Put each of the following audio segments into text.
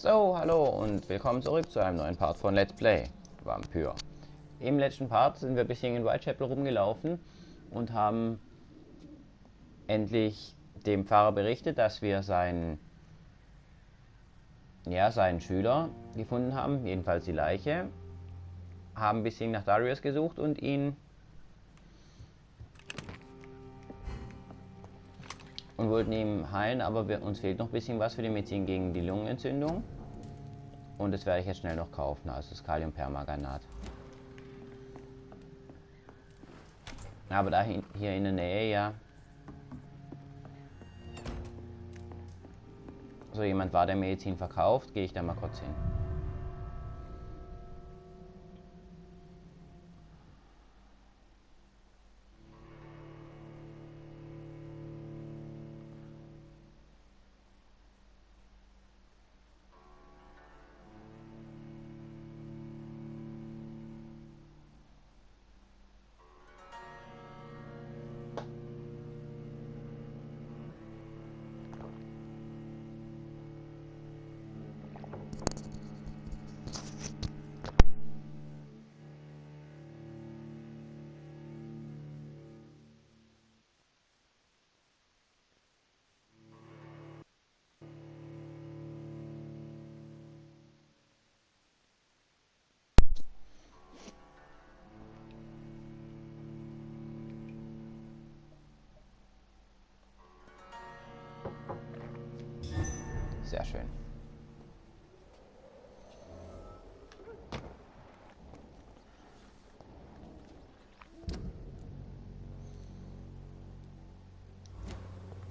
So, hallo und willkommen zurück zu einem neuen Part von Let's Play Vampyr. Im letzten Part sind wir ein bisschen in Whitechapel rumgelaufen und haben endlich dem Pfarrer berichtet, dass wir seinen Schüler gefunden haben, jedenfalls die Leiche. Haben ein bisschen nach Darius gesucht und ihn wollten ihn heilen, aber uns fehlt noch ein bisschen was für die Medizin gegen die Lungenentzündung. Und das werde ich jetzt schnell noch kaufen, also das Kaliumpermanganat. Aber da hier in der Nähe ja so jemand war, der Medizin verkauft, gehe ich da mal kurz hin. Sehr schön.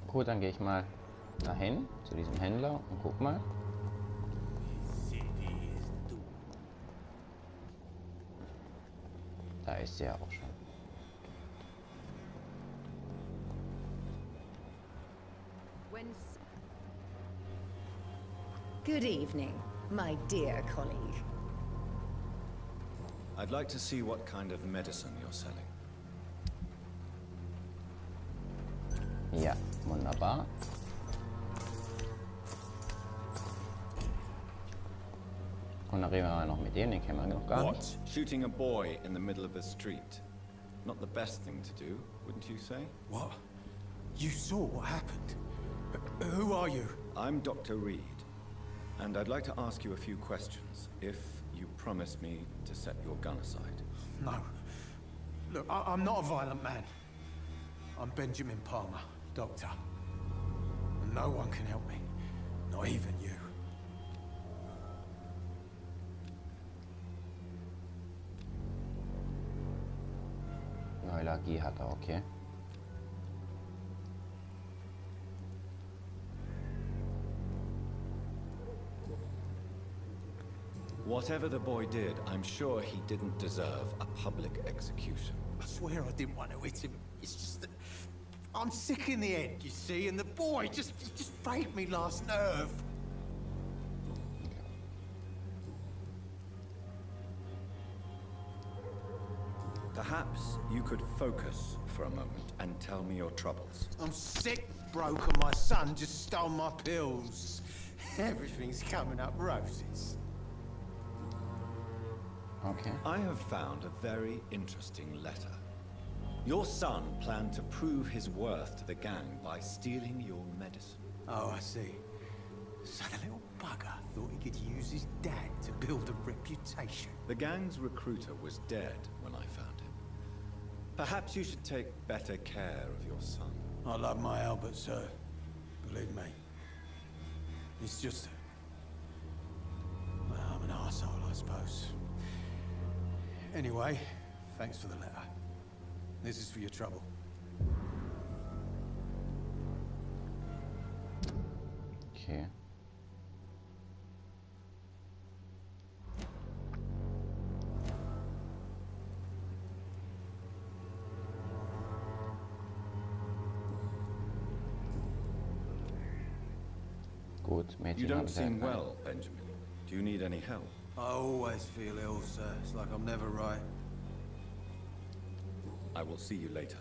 Gut, dann gehe ich mal dahin zu diesem Händler und guck mal. Da ist sie ja auch schon. Good evening, my dear colleague. I'd like to see what kind of medicine you're selling. Ja, wunderbar. Und dann reden wir mal noch mit dem, den kennen wir noch gar nicht. What? Shooting a boy in the middle of the street. Not the best thing to do, wouldn't you say? What? You saw what happened? Who are you? I'm Dr. Reed, and I'd like to ask you a few questions, if you promise me to set your gun aside. No. Look, I'm not a violent man. I'm Benjamin Palmer, doctor. And no one can help me. Not even you. Allergie hat er, okay. Whatever the boy did, I'm sure he didn't deserve a public execution. I swear I didn't want to hit him. It's just that I'm sick in the head, you see, and the boy just faked me last nerve. Perhaps you could focus for a moment and tell me your troubles. I'm sick, broke, and my son just stole my pills. Everything's coming up roses. Okay. I have found a very interesting letter. Your son planned to prove his worth to the gang by stealing your medicine. Oh, I see. So the little bugger thought he could use his dad to build a reputation. The gang's recruiter was dead when I found him. Perhaps you should take better care of your son. I love my Albert, sir. Believe me. It's just... well, I'm an arsehole, I suppose. Anyway, thanks for the letter. This is for your trouble. Okay. Gut, Mädchen. You don't haben seem sehr- well, Benjamin. Do you need any help? I always feel ill, sir. It's like I'm never right. I will see you later.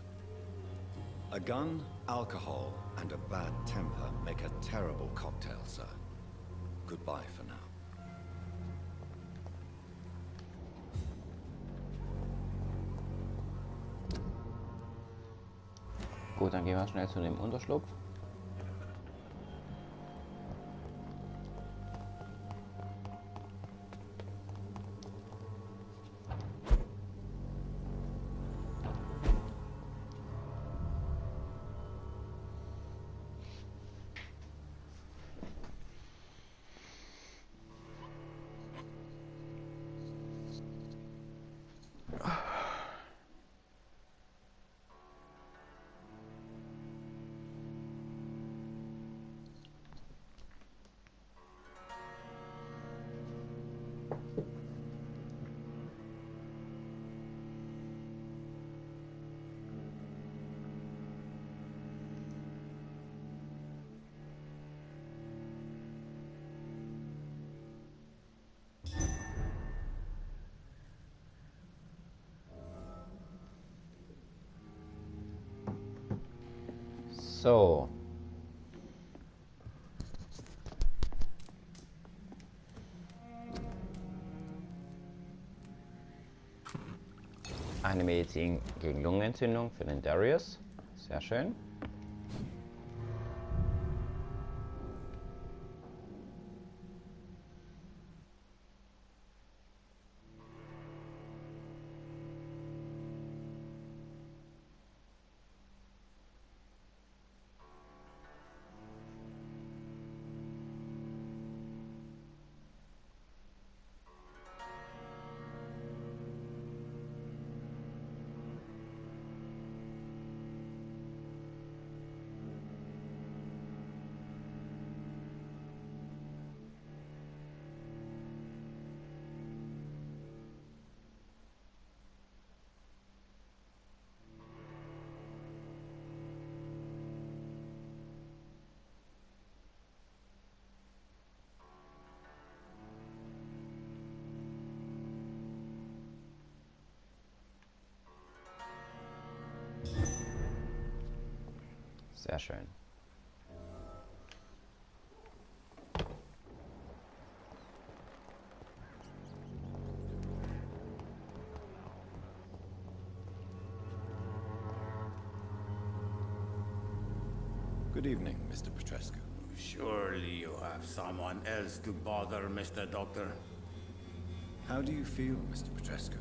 A gun, alcohol, and a bad temper make a terrible cocktail, sir. goodbye for now. Gut, dann gehen wir schnell zu dem Unterschlupf. So. Eine Medizin gegen Lungenentzündung für den Darius. Sehr schön. Sehr schön. Good evening, Mr. Petrescu. Surely you have someone else to bother, Mr. Doctor. How do you feel, Mr. Petrescu?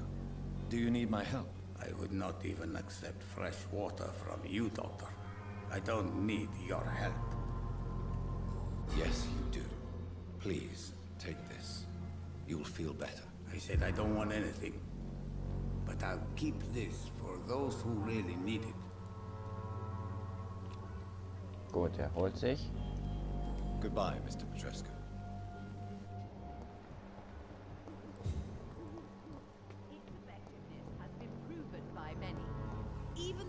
Do you need my help? I would not even accept fresh water from you, Doctor. I don't need your help. Yes, you do. Please, take this. You'll feel better. I said I don't want anything. But I'll keep this for those who really need it. Gut, er holt sich. Goodbye, Mr. Petrescu. Its effectiveness has been proven by many. Even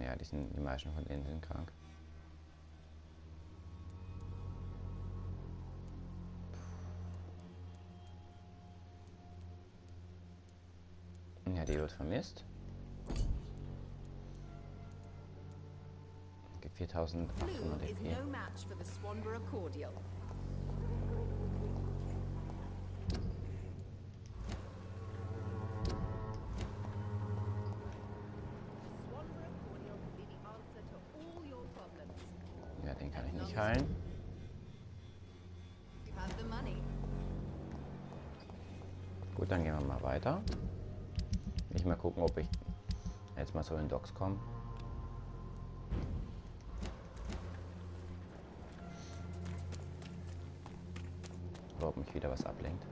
Ja, die meisten von denen sind krank. Ja, die wird vermisst. Gibt 4800 Blue is EP. no match for the Swanborough cordial. Swanborough cordial will be the answer to all your problems. Ja, den kann ich nicht heilen. You have the money. Gut, dann gehen wir mal weiter. Ich mal gucken, ob ich jetzt mal zu den Docks komme. Oder ob mich wieder was ablenkt.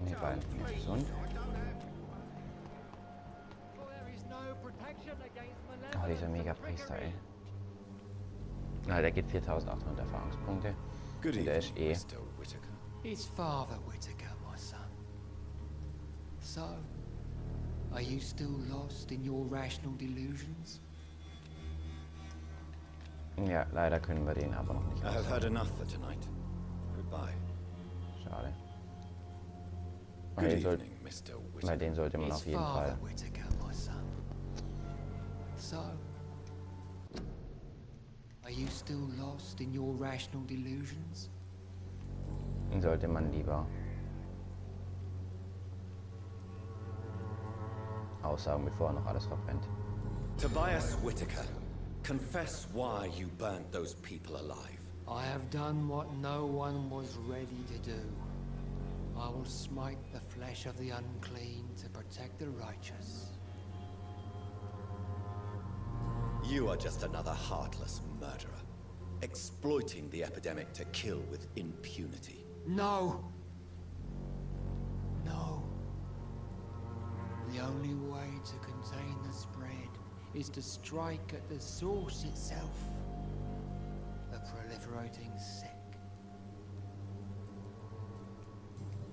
Die beiden sind nicht gesund. Oh, dieser Mega-Priester, ey. Na, der gibt 4800 Erfahrungspunkte. Good Und der evening, ist Mr. Whittaker. It's Father Whittaker, my son. So, are you still lost in your rational delusions? Ja, leider können wir den aber noch nicht I have auswählen. had enough for tonight. Goodbye. Schade. Good Den soll, evening, Mr. bei Whittaker. den sollte man His auf jeden father, Fall. Whittaker, my son. So, are you still lost in your rational delusions? Den sollte man lieber aussagen, bevor noch alles verbrennt. Tobias Whittaker, confess why you burnt those people alive. I have done what no one was ready to do. I will smite the flesh of the unclean to protect the righteous. You are just another heartless murderer, exploiting the epidemic to kill with impunity. No! No. The only way to contain the spread is to strike at the source itself. The proliferating sick.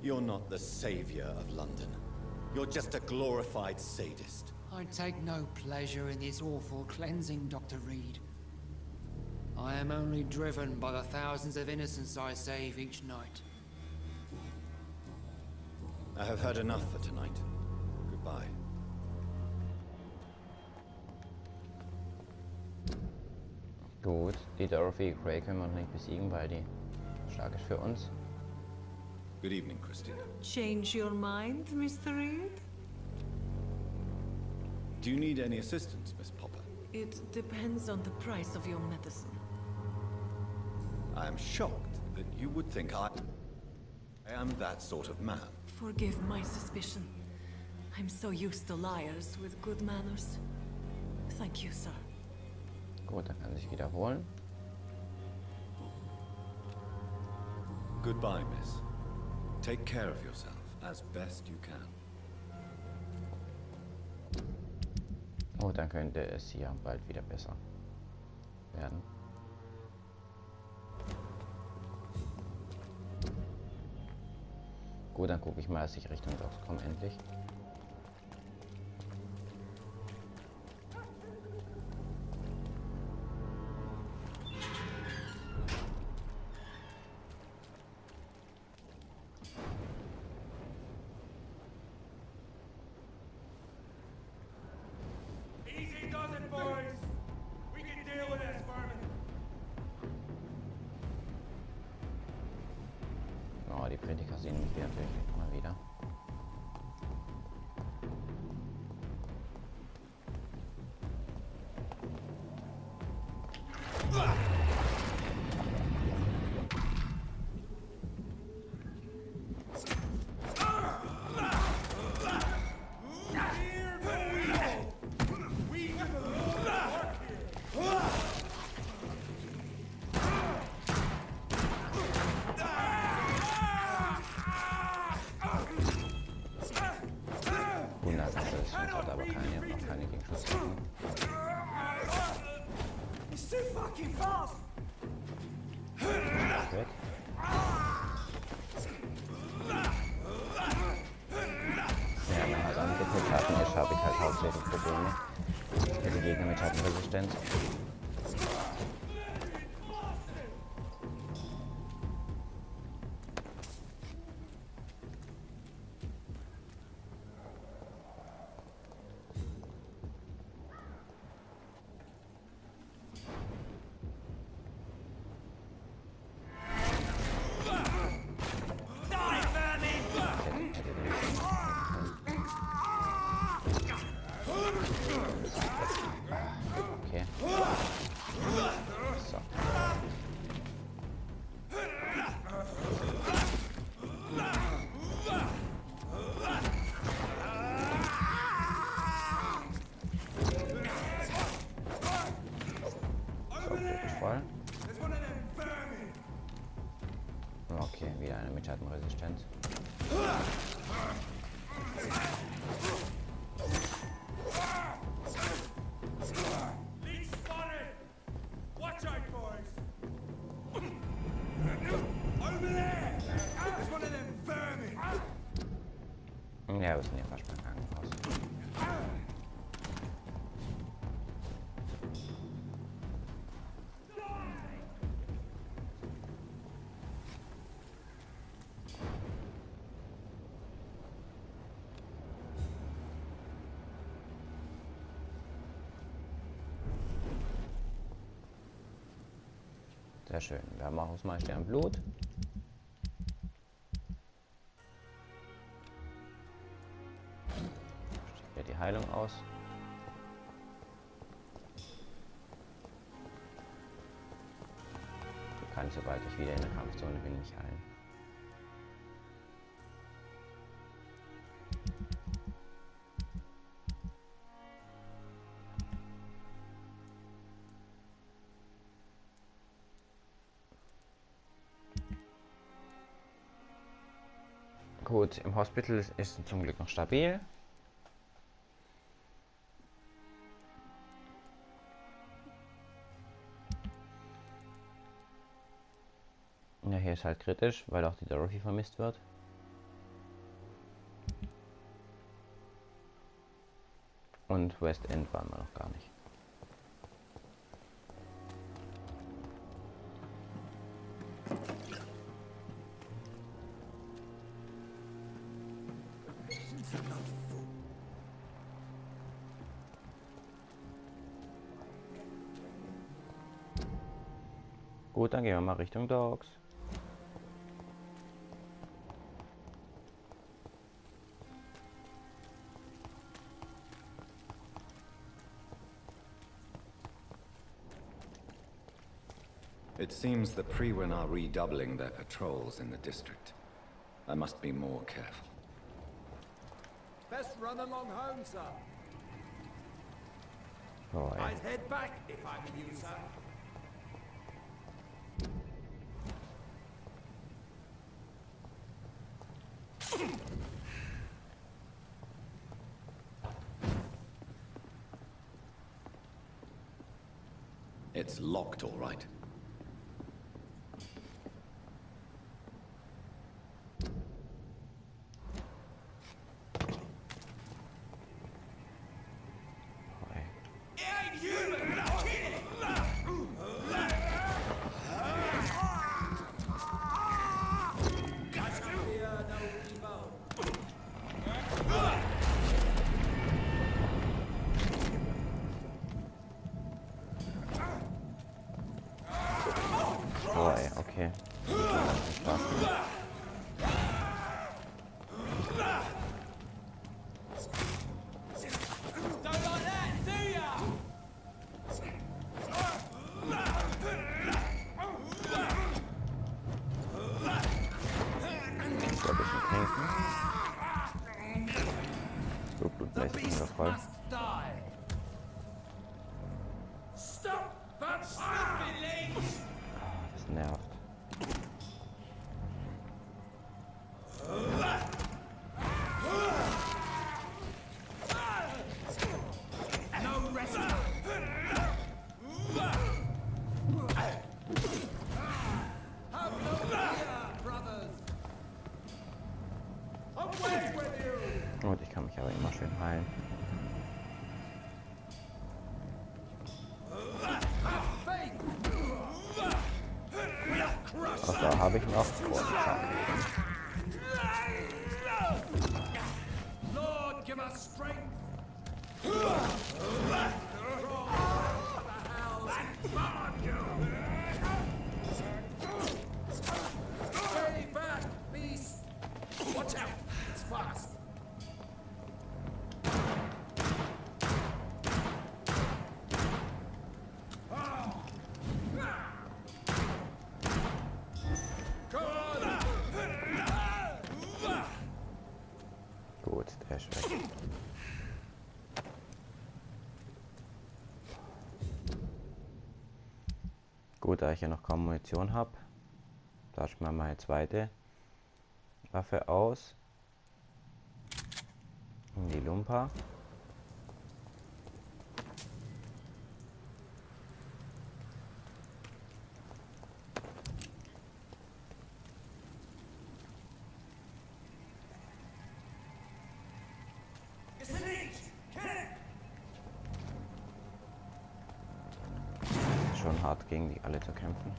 You're not the savior of London. You're just a glorified sadist. I take no pleasure in this awful cleansing, Dr. Reed. I am only driven by the thousands of innocents I save each night. I have heard enough for tonight. Goodbye. Gut, die Dorothy Gray können wir noch nicht besiegen, weil die stark ist für uns. Good evening, Christina. Change your mind, Mr. Reed? Do you need any assistance, Miss Popper? It depends on the price of your medicine. I am shocked that you would think I am that sort of man. Forgive my suspicion. I'm so used to liars with good manners. Thank you, sir. Gut, dann kann sich wiederholen. Goodbye, Miss. Take care of yourself as best you can. Oh, dann könnte es hier bald wieder besser werden. Gut, dann gucke ich mal, dass ich Richtung Docks komme, endlich. Easy does it, boys. We can deal with this, vermin. Oh, die Prediger sehen mich hier natürlich mal wieder. Hat aber noch keine Gegenschusswaffen. Weg. Ja, wenn man halt Angriff mit Schatten ist, habe ich halt hauptsächlich Probleme mit den Gegnern mit Schattenresistenz. Okay. So. Voll. Okay, wieder eine mit Schattenresistenz. Watch out, boys. Over there. There's one of them vermin. Ja, wir sind ja fast beim Krankenhaus. Sehr schön. Wir haben auch aus Stern Blut. Steht ja die Heilung aus. Die kann ich, sobald ich wieder in der Kampfzone bin, nicht heilen. Gut, im Hospital ist es zum Glück noch stabil. Ja, hier ist halt kritisch, weil auch die Dorothy vermisst wird. Und West End waren wir noch gar nicht. Gut, dann gehen wir mal Richtung Dogs. It seems the Priwen are redoubling their patrols in the district. I must be more careful. Best run along home, sir. Oh, ey. I'd head back if I were you, sir. It's locked, all right. Oh, ey. Oh, ey, okay. Spaß. Ich glaube, ich trinken. So blutmäßig wieder voll. Das nervt. Und ich kann mich aber immer schön heilen. Was da habe ich noch? Oh, Lord, give us strength. Stay back, beast. Watch out, it's fast. gut, der ist weg. Gut, da ich ja noch kaum Munition habe, tausche ich mal meine zweite Waffe aus. In die Lumpa. Schon hart gegen die alle zu kämpfen.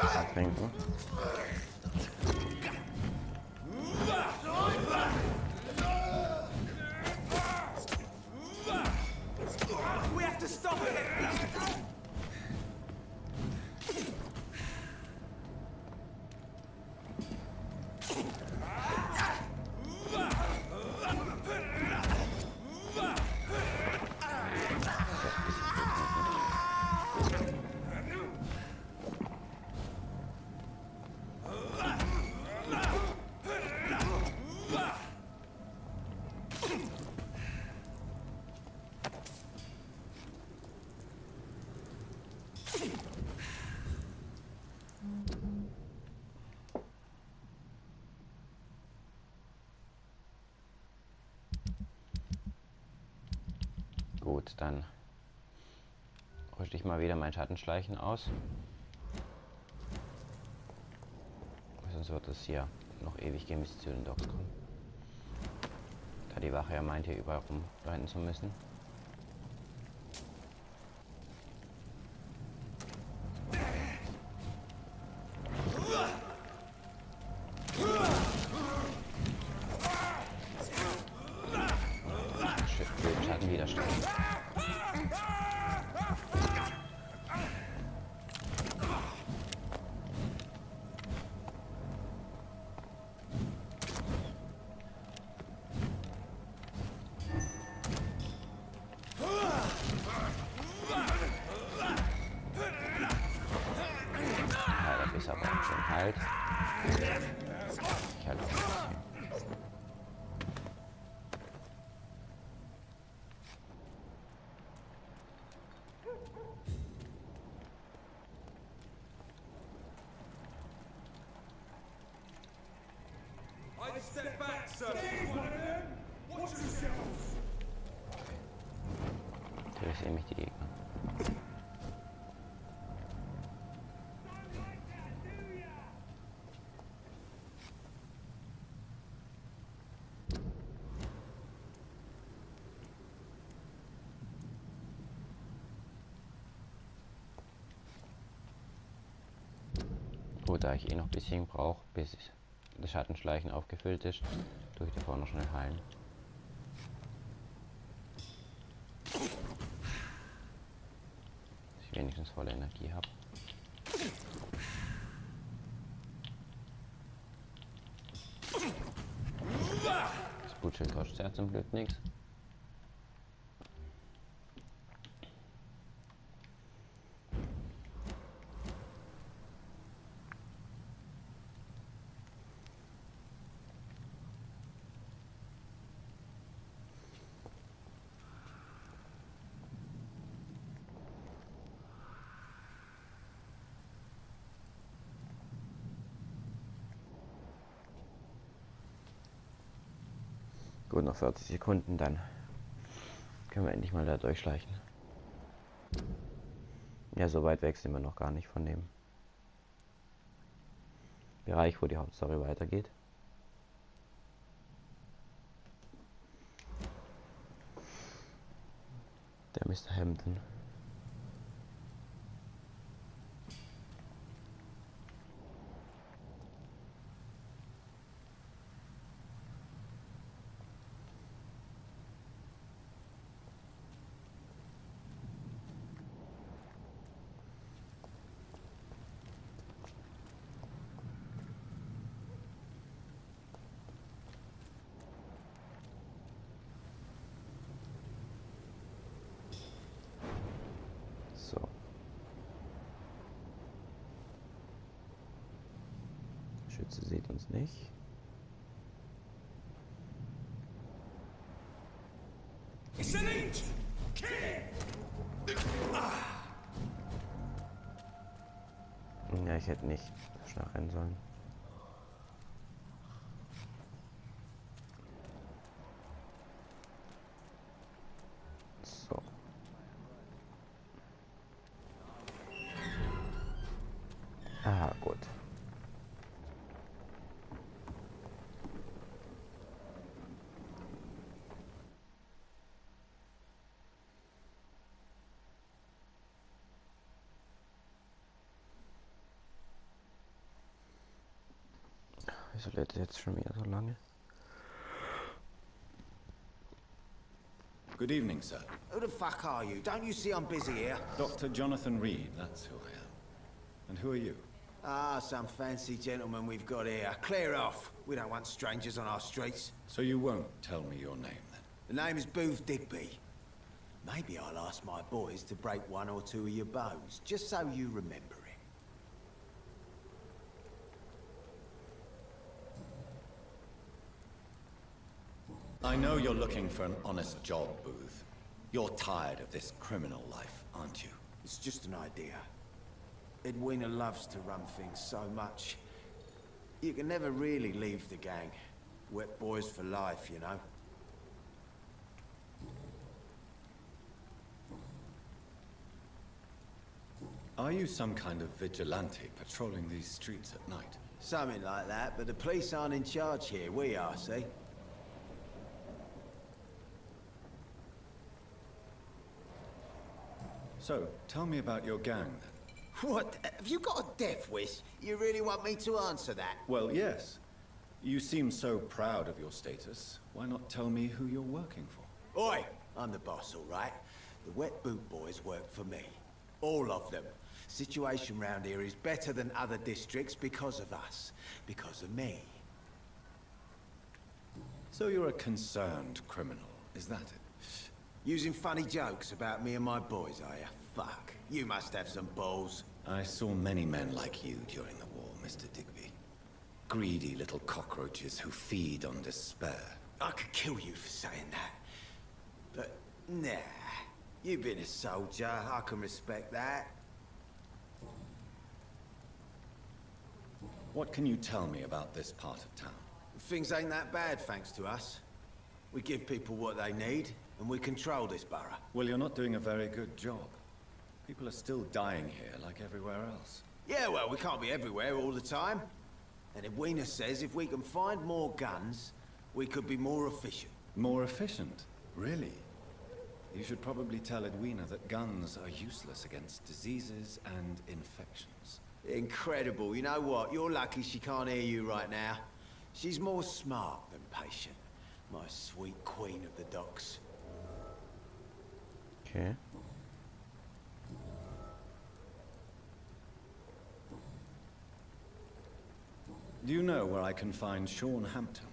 bisschen trinken. We have to stop it! Gut, dann rüste ich mal wieder mein Schattenschleichen aus. Sonst wird es hier noch ewig gehen, bis sie zu den Docks kommen. Da die Wache ja meint, hier überall rumrennen zu müssen. Schattenwiderstand. Ist aber auch schon halt. Ich halte auch ein bisschen. I'd step back, sir. Watch yourselves. Natürlich sehen mich die Gegner. Gut, da ich eh noch ein bisschen brauche, bis das Schattenschleichen aufgefüllt ist, tue ich davor noch schnell heilen. Dass ich wenigstens volle Energie habe. Das Blutschild kostet ja zum Glück nichts. Gut, noch 40 Sekunden, dann können wir endlich mal da durchschleichen. Ja, so weit weg sind wir noch gar nicht von dem Bereich, wo die Hauptstory weitergeht. Der Mr. Hampton. So. Schütze sieht uns nicht. Ja, ich hätte nicht so schnell rennen sollen. So. Ah, gut. Wieso lädt es jetzt schon wieder so lange? Good evening, sir. Who the fuck are you? Don't you see I'm busy here? Dr. Jonathan Reed, that's who I am. And who are you? Ah, some fancy gentleman we've got here. Clear off. We don't want strangers on our streets. So you won't tell me your name, then? The name is Booth Digby. Maybe I'll ask my boys to break one or two of your bones, just so you remember him. I know you're looking for an honest job, Booth. You're tired of this criminal life, aren't you? It's just an idea. Edwina loves to run things so much. You can never really leave the gang. Wet boys for life, you know. Are you some kind of vigilante patrolling these streets at night? Something like that, but the police aren't in charge here. We are, see? So, tell me about your gang, then. What? Have you got a death wish? You really want me to answer that? Well, yes. You seem so proud of your status. Why not tell me who you're working for? Oi! I'm the boss, all right? The Wet Boot Boys work for me. All of them. Situation round here is better than other districts because of us. Because of me. So you're a concerned criminal, is that it? Using funny jokes about me and my boys, are you? Fuck. You must have some balls. I saw many men like you during the war, Mr. Digby. Greedy little cockroaches who feed on despair. I could kill you for saying that. But, nah. You've been a soldier. I can respect that. What can you tell me about this part of town? Things ain't that bad, thanks to us. We give people what they need, and we control this borough. Well, you're not doing a very good job. People are still dying here like everywhere else. Yeah, well, we can't be everywhere all the time. And Edwina says if we can find more guns, we could be more efficient. More efficient? Really? You should probably tell Edwina that guns are useless against diseases and infections. Incredible. You know what? You're lucky she can't hear you right now. She's more smart than patient. My sweet queen of the docks. Okay. Do you know where I can find Sean Hampton?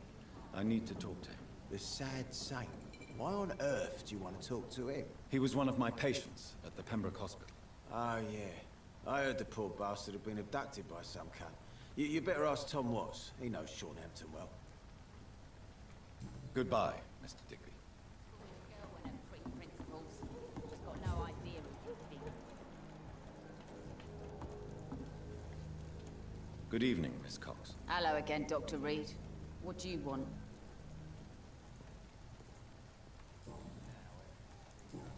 I need to talk to him. The sad saint. Why on earth do you want to talk to him? He was one of my patients at the Pembroke Hospital. Oh, yeah. I heard the poor bastard had been abducted by some cunt. You better ask Tom Watts. He knows Sean Hampton well. Goodbye, Mr. Digby. Girl and her pretty principles. She's got no idea of anything. Good evening, Miss Cox. Hello again, Dr. Reed. What do you want?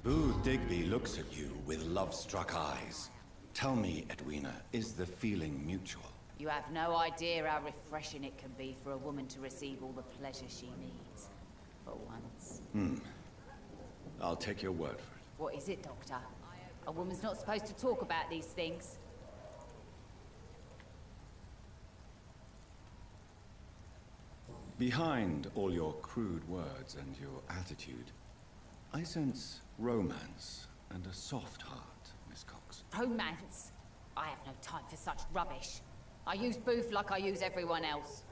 Booth Digby looks at you with love-struck eyes. Tell me, Edwina, is the feeling mutual? You have no idea how refreshing it can be for a woman to receive all the pleasure she needs. For once. I'll take your word for it. What is it, Doctor? A woman's not supposed to talk about these things. Behind all your crude words and your attitude, I sense romance and a soft heart, Miss Cox. Romance? I have no time for such rubbish. I use Booth like I use everyone else.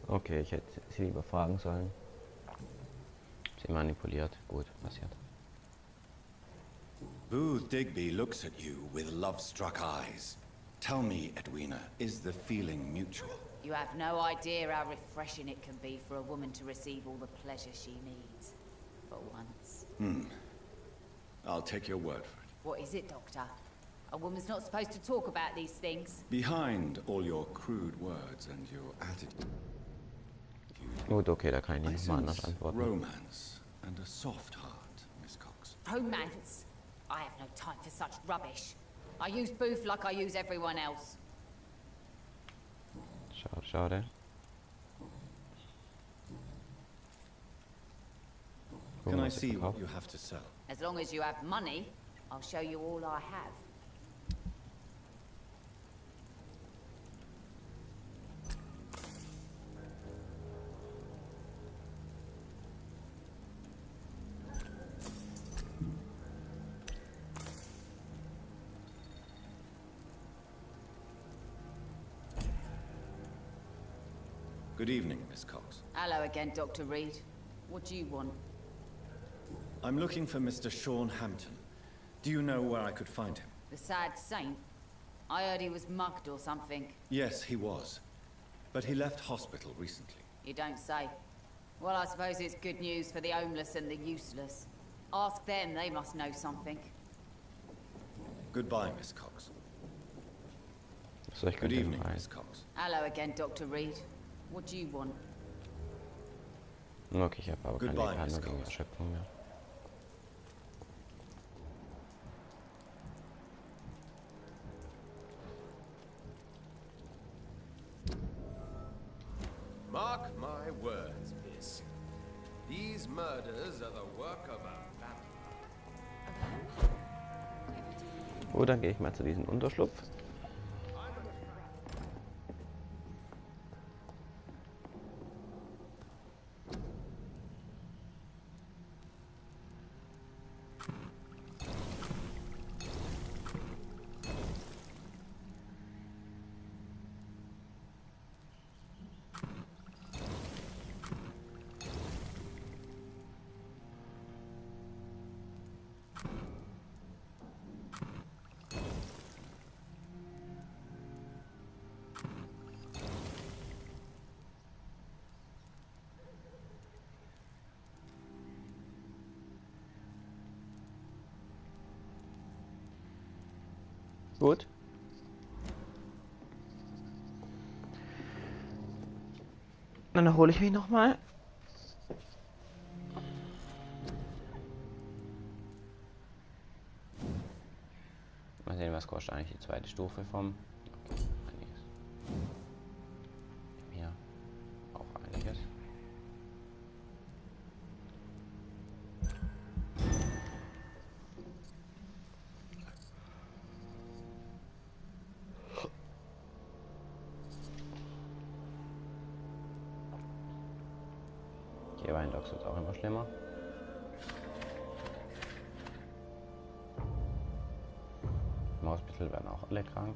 Okay, ich hätte sie lieber fragen sollen. Sie manipuliert. Gut, passiert. Booth Digby looks at you with love-struck eyes. Tell me, Edwina, is the feeling mutual? You have no idea how refreshing it can be for a woman to receive all the pleasure she needs. For once. I'll take your word for it. What is it, Doctor? A woman's not supposed to talk about these things. Behind all your crude words and your attitude, Gut, okay, da kann ich I nicht mal anders sense antworten. romance and a soft heart, Miss Cox. Romance? I have no time for such rubbish. I use Booth like I use everyone else. Schade, schade. Can Gucken, I was sie see what verkauft. you have to sell? As long as you have money, I'll show you all I have. Good evening, Miss Cox. Hello again, Dr. Reed. What do you want? I'm looking for Mr. Sean Hampton. Do you know where I could find him? The sad saint? I heard he was mugged or something. Yes, he was. But he left hospital recently. You don't say. Well, I suppose it's good news for the homeless and the useless. Ask them, they must know something. Goodbye, Miss Cox. So, ich Good könnte evening, rein. Miss Cox. Hello again, Dr. Reed. What do you want? Okay, ich habe aber Goodbye, keine Miss gegen Cox. Erschöpfung mehr. Mark my words, miss. These murders are the work of a vampire. Oh, dann gehe ich mal zu diesem Unterschlupf. Gut. Dann erhole ich mich nochmal. Mal sehen, was kostet eigentlich die zweite Stufe vom. Okay, einiges. Hier auch einiges. Hier bei den Docs wird es auch immer schlimmer. Im Hospital werden auch alle krank.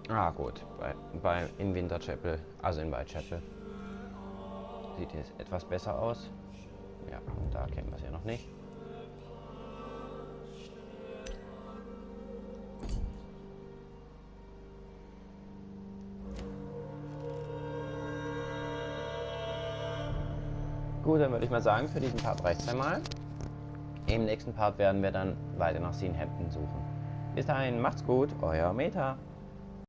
Ah gut, in Winterchapel, also in Whitechapel, sieht es etwas besser aus. Ja, und da kennen wir es ja noch nicht. Gut, dann würde ich mal sagen, für diesen Part reicht es einmal. Im nächsten Part werden wir dann weiter nach Hampton suchen. Bis dahin, macht's gut, euer Meta.